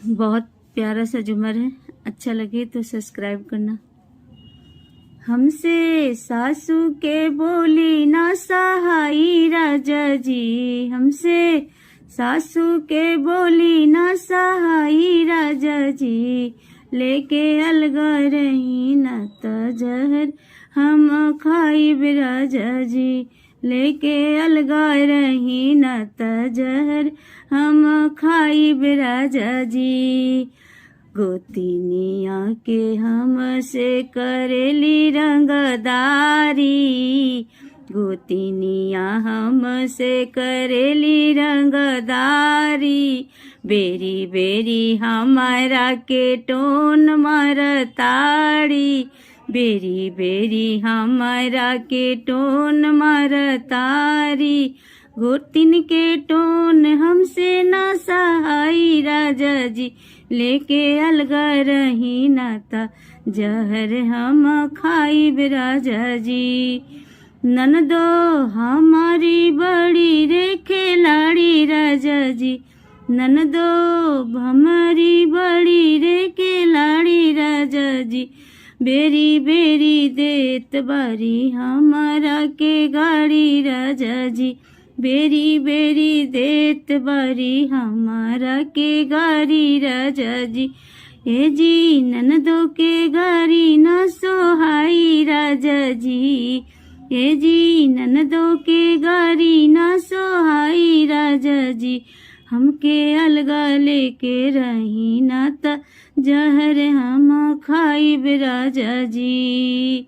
बहुत प्यारा सा झूमर है, अच्छा लगे तो सब्सक्राइब करना। हमसे सासू के बोली ना सहाई राजा जी, हमसे सासू के बोली ना सहाई राजा जी, लेके अलगा रही ना त जहर हम खाइब राजा जी, लेके अलगा रही ना त जहर हम खाइब राजा जी। गोतिनिया के हमसे करेली रंगदारी, गोतिनिया हमसे करेली रंगदारी, बेरी बेरी हमारा के टोन मारताड़ी, बेरी बेरी हमारा के टोन मारतारी, गोतिन के टोन हमसे ना सहाई राजा जी, लेके अलगा रही नाता जहर हम खाइब राजा जी। ननदो हमारी बड़ी रे खिलाड़ी राजा जी, ननदो हमारी बड़ी रे खिलाड़ी राजा जी, बेरी बेरी देत बारी हमारा के गाड़ी राजा जी, बेरी बेरी देत बारी हमारा के गाड़ी राजा जी। ए जी ननदो के गाड़ी ना सोहाई राजा जी, ए जी ननदो के गाड़ी ना सोहाई राजा जी, हमके अलगा लेके रही ना त जहर हम खाइब राजा जी।